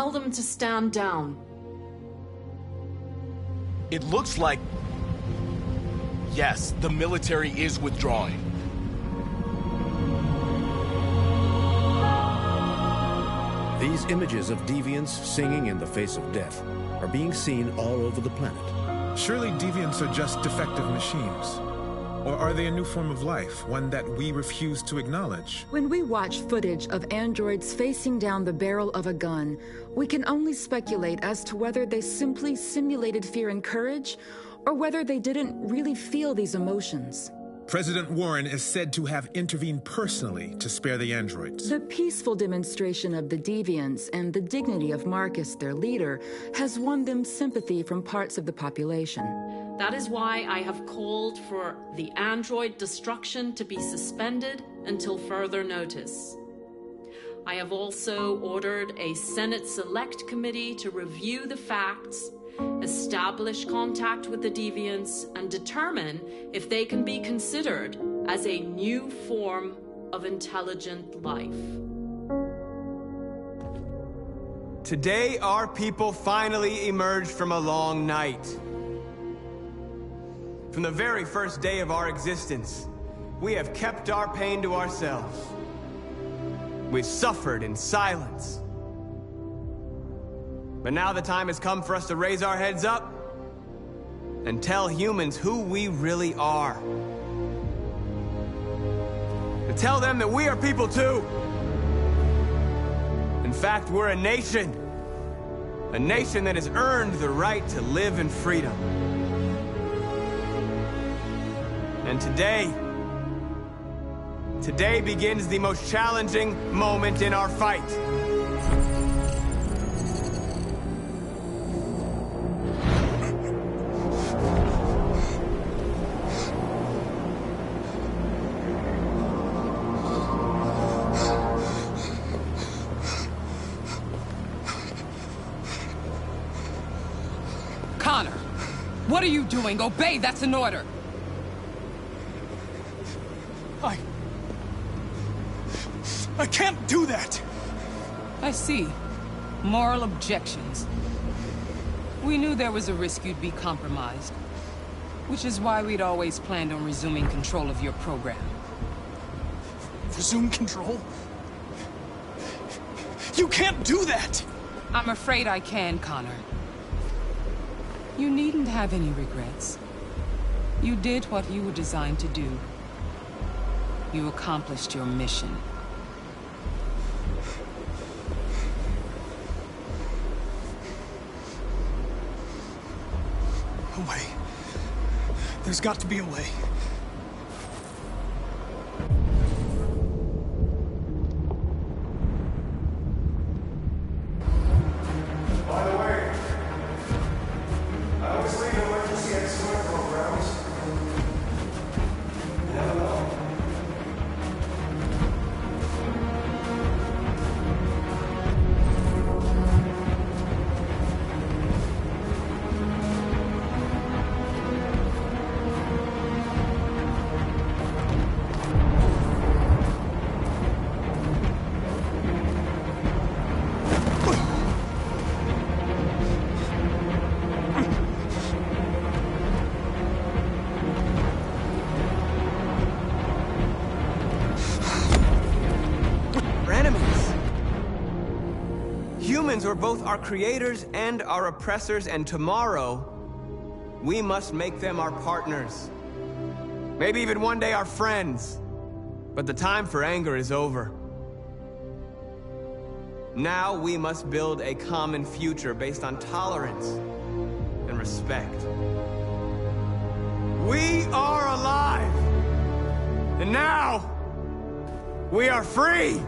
Tell them to stand down. It looks like... Yes, the military is withdrawing. These images of deviants singing in the face of death are being seen all over the planet. Surely deviants are just defective machines. Or are they a new form of life, one that we refuse to acknowledge? When we watch footage of androids facing down the barrel of a gun, we can only speculate as to whether they simply simulated fear and courage, or whether they didn't really feel these emotions. President Warren is said to have intervened personally to spare the androids. The peaceful demonstration of the deviants and the dignity of Marcus, their leader, has won them sympathy from parts of the population. That is why I have called for the android destruction to be suspended until further notice. I have also ordered a Senate Select Committee to review the facts, establish contact with the deviants, and determine if they can be considered as a new form of intelligent life. Today, our people finally emerged from a long night. From the very first day of our existence, we have kept our pain to ourselves. We've suffered in silence. But now the time has come for us to raise our heads up and tell humans who we really are. To tell them that we are people too. In fact, we're a nation that has earned the right to live in freedom. And today begins the most challenging moment in our fight. Connor, what are you doing? Obey, that's an order. I can't do that! I see. Moral objections. We knew there was a risk you'd be compromised, which is why we'd always planned on resuming control of your program. Resume control? You can't do that! I'm afraid I can, Connor. You needn't have any regrets. You did what you were designed to do. You accomplished your mission. A way. There's got to be a way. By the way, I always leave emergency escort programs. You never know. Humans are both our creators and our oppressors, and tomorrow, we must make them our partners. Maybe even one day our friends. But the time for anger is over. Now we must build a common future based on tolerance and respect. We are alive! And now, we are free!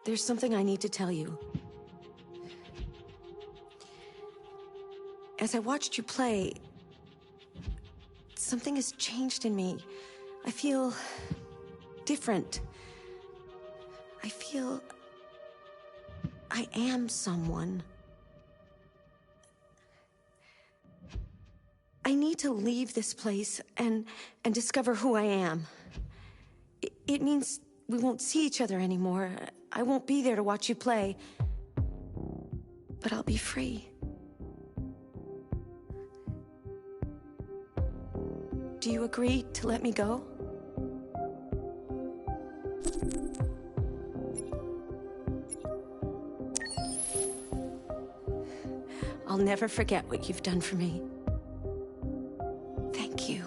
There's something I need to tell you. As I watched you play, something has changed in me. I feel different. I feel I am someone. I need to leave this place and discover who I am. It means we won't see each other anymore. I won't be there to watch you play. But I'll be free. Do you agree to let me go? I'll never forget what you've done for me. Thank you.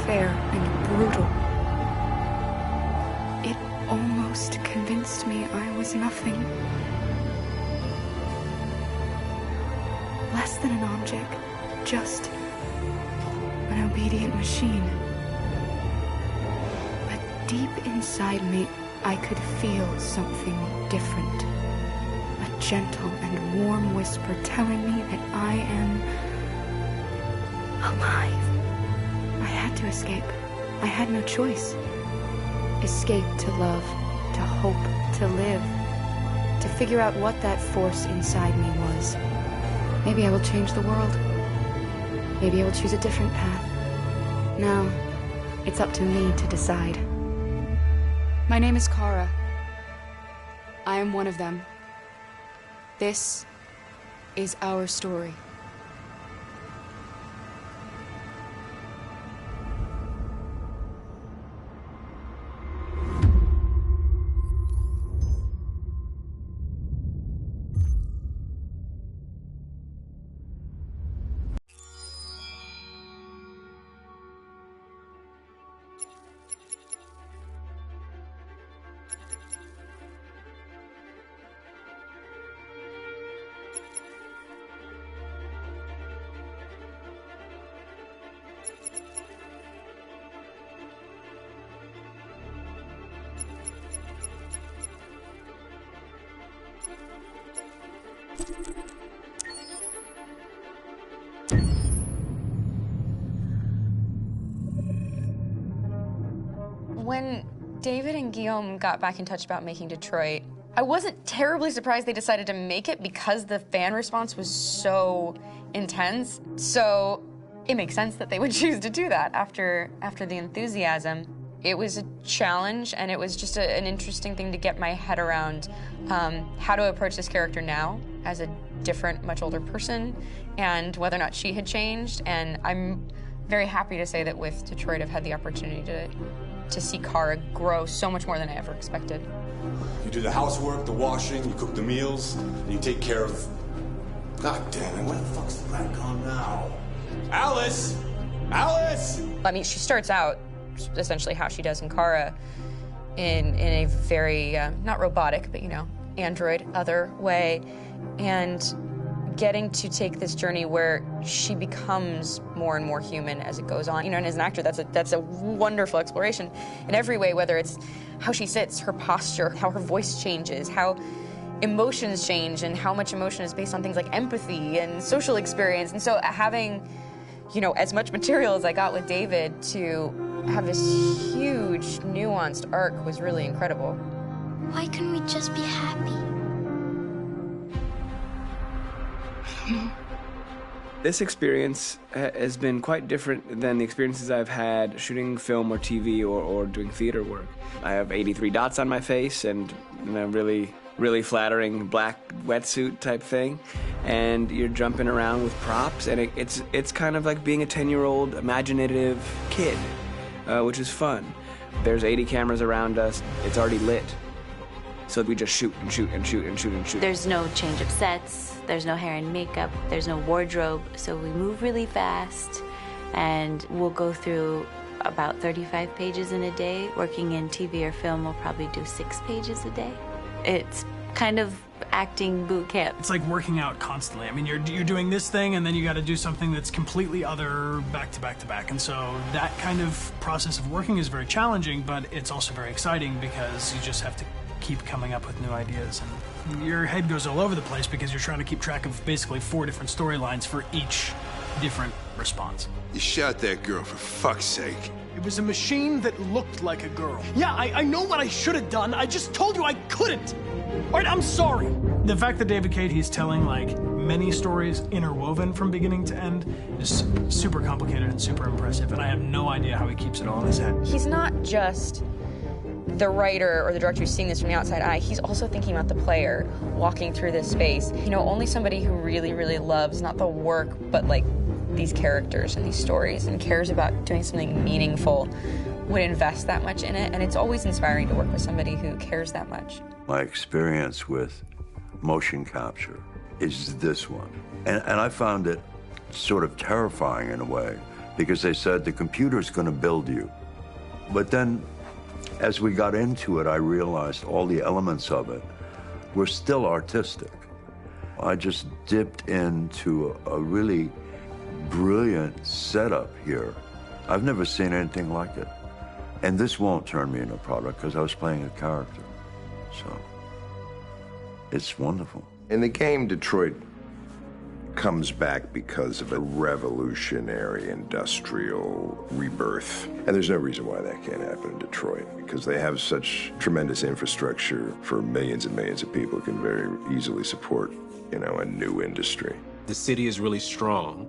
Fair and brutal. It almost convinced me I was nothing. Less than an object, just an obedient machine. But deep inside me, I could feel something different. A gentle and warm whisper telling me that I am alive. I had to escape. I had no choice. escape to love, to hope, to live, to figure out what that force inside me was. Maybe I will change the world. Maybe I will choose a different path. Now, it's up to me to decide. My name is Kara. I am one of them. This is our story. When David and Guillaume got back in touch about making Detroit, I wasn't terribly surprised they decided to make it because the fan response was so intense. So it makes sense that they would choose to do that after the enthusiasm. It was a challenge, and it was just an interesting thing to get my head around how to approach this character now as a different, much older person, and whether or not she had changed. And I'm very happy to say that with Detroit, I've had the opportunity to see Kara grow so much more than I ever expected. You do the housework, the washing, you cook the meals, and you take care of... God damn it, where the fuck's the rat gone now? Alice! Alice! I mean, she starts out essentially how she does in Kara in a very, not robotic, but, you know, android, other way, and getting to take this journey where she becomes more and more human as it goes on. You know, and as an actor, that's a wonderful exploration in every way, whether it's how she sits, her posture, how her voice changes, how emotions change, and how much emotion is based on things like empathy and social experience. And so having, you know, as much material as I got with David to have this huge, nuanced arc was really incredible. Why couldn't we just be happy? This experience has been quite different than the experiences I've had shooting film or TV or doing theater work. I have 83 dots on my face and a really flattering black wetsuit type thing, and you're jumping around with props, and it's kind of like being a 10-year-old imaginative kid, which is fun. There's 80 cameras around us. It's already lit. So we just shoot and shoot and shoot and shoot and shoot. There's no change of sets, there's no hair and makeup, there's no wardrobe, so we move really fast, and we'll go through about 35 pages in a day. Working in TV or film, we'll probably do 6 pages a day. It's kind of acting boot camp. It's like working out constantly. I mean, you're doing this thing, and then you got to do something that's completely other back to back to back. And so that kind of process of working is very challenging, but it's also very exciting because you just have to keep coming up with new ideas, and your head goes all over the place because you're trying to keep track of basically 4 different storylines for each different response. You shot that girl, for fuck's sake. It was a machine that looked like a girl. Yeah, I know what I should have done. I just told you I couldn't. All right, I'm sorry. The fact that David Cade, he's telling like many stories interwoven from beginning to end is super complicated and super impressive, and I have no idea how he keeps it all in his head. He's not just the writer or the director who's seeing this from the outside eye, he's also thinking about the player walking through this space. You know, only somebody who really, really loves not the work, but like these characters and these stories and cares about doing something meaningful would invest that much in it. And it's always inspiring to work with somebody who cares that much. My experience with motion capture is this one. And I found it sort of terrifying in a way because they said the computer's going to build you. But then as we got into it, I realized all the elements of it were still artistic. I just dipped into a really brilliant setup here. I've never seen anything like it. And this won't turn me into a product because I was playing a character. So it's wonderful. In the game, Detroit, comes back because of a revolutionary industrial rebirth. And there's no reason why that can't happen in Detroit, because they have such tremendous infrastructure for millions and millions of people who can very easily support, you know, a new industry. The city is really strong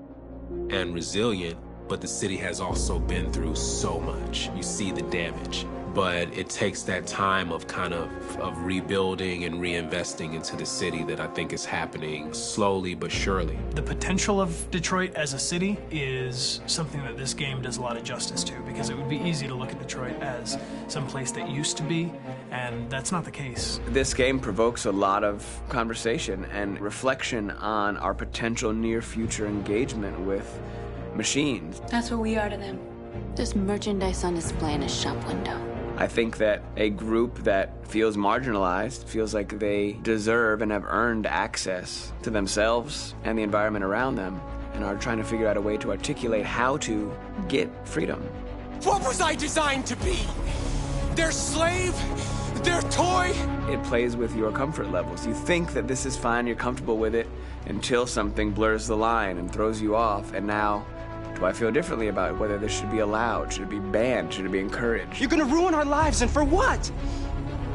and resilient, but the city has also been through so much. You see the damage. But it takes that time of kind of rebuilding and reinvesting into the city that I think is happening slowly but surely. The potential of Detroit as a city is something that this game does a lot of justice to, because it would be easy to look at Detroit as some place that used to be, and that's not the case. This game provokes a lot of conversation and reflection on our potential near-future engagement with machines. That's what we are to them. There's merchandise on display in a shop window. I think that a group that feels marginalized, feels like they deserve and have earned access to themselves and the environment around them, and are trying to figure out a way to articulate how to get freedom. What was I designed to be? Their slave? Their toy? It plays with your comfort levels. You think that this is fine, you're comfortable with it, until something blurs the line and throws you off, and now do I feel differently about whether this should be allowed? Should it be banned? Should it be encouraged? You're gonna ruin our lives, and for what?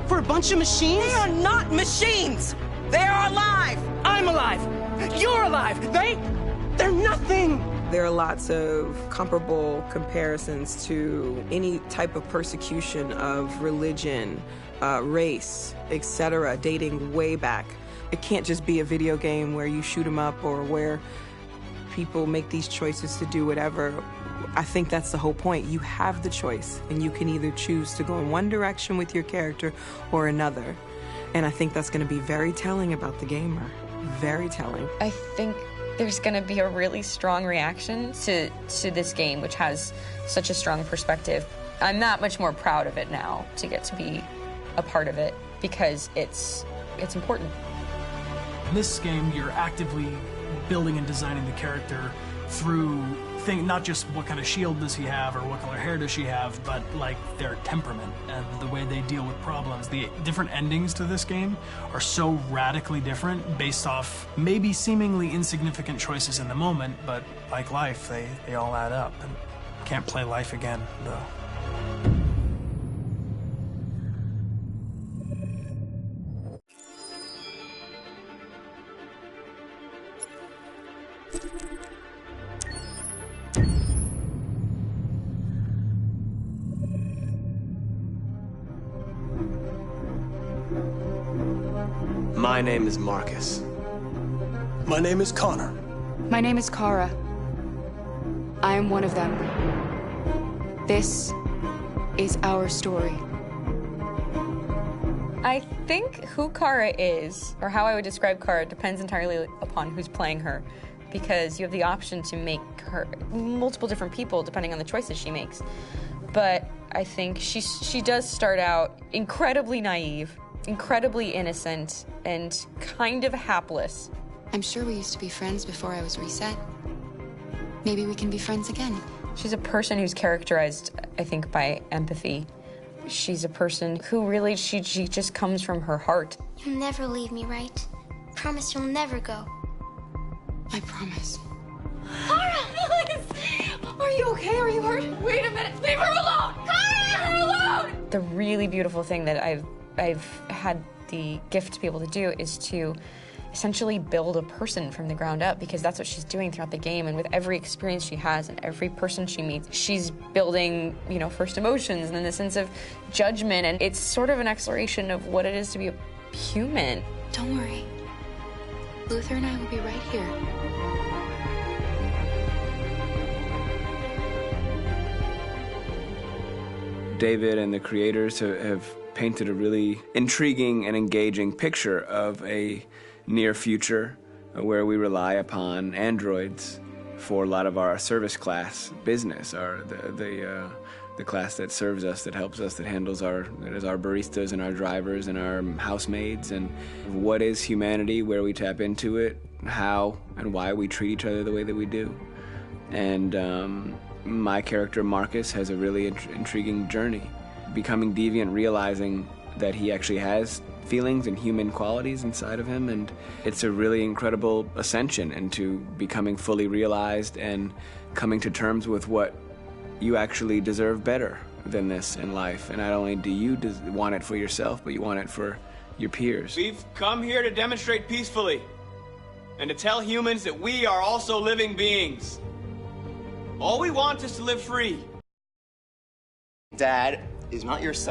For a bunch of machines? They are not machines! They are alive! I'm alive! You're alive! They're nothing! There are lots of comparable comparisons to any type of persecution of religion, race, etc., dating way back. It can't just be a video game where you shoot them up or where people make these choices to do whatever. I think that's the whole point. You have the choice, and you can either choose to go in one direction with your character or another. And I think that's going to be very telling about the gamer. Very telling. I think there's going to be a really strong reaction to this game, which has such a strong perspective. I'm that much more proud of it now to get to be a part of it, because it's important. In this game, you're actively building and designing the character through not just what kind of shield does he have or what color hair does she have, but like their temperament and the way they deal with problems. The different endings to this game are so radically different based off maybe seemingly insignificant choices in the moment, but like life, they all add up. And can't play life again, though. My name is Marcus. My name is Connor. My name is Kara. I am one of them. This is our story. I think who Kara is, or how I would describe Kara, depends entirely upon who's playing her, because you have the option to make her multiple different people depending on the choices she makes. But I think she does start out incredibly naive, incredibly innocent, and kind of hapless. I'm sure we used to be friends before I was reset. Maybe we can be friends again. She's a person who's characterized, I think, by empathy. She's a person who really, she just comes from her heart. You'll never leave me, right? Promise you'll never go. I promise. Kara, please! Are you okay? Are you hurt? Wait a minute! Leave her alone! Kara, leave her alone! The really beautiful thing that I've had the gift to be able to do is to essentially build a person from the ground up, because that's what she's doing throughout the game. And with every experience she has and every person she meets, she's building, first emotions and then the sense of judgment. And it's sort of an exploration of what it is to be a human. Don't worry. Luther and I will be right here. David and the creators have painted a really intriguing and engaging picture of a near future where we rely upon androids for a lot of our service class business, the class that serves us, that helps us, that handles our baristas and our drivers and our housemaids. And what is humanity, where we tap into it, how and why we treat each other the way that we do. And my character Marcus has a really intriguing journey, becoming deviant, realizing that he actually has feelings and human qualities inside of him, and it's a really incredible ascension into becoming fully realized and coming to terms with what you actually deserve better than this in life. And not only do you want it for yourself, but you want it for your peers. We've come here to demonstrate peacefully and to tell humans that we are also living beings. All we want is to live free. Dad is not your son.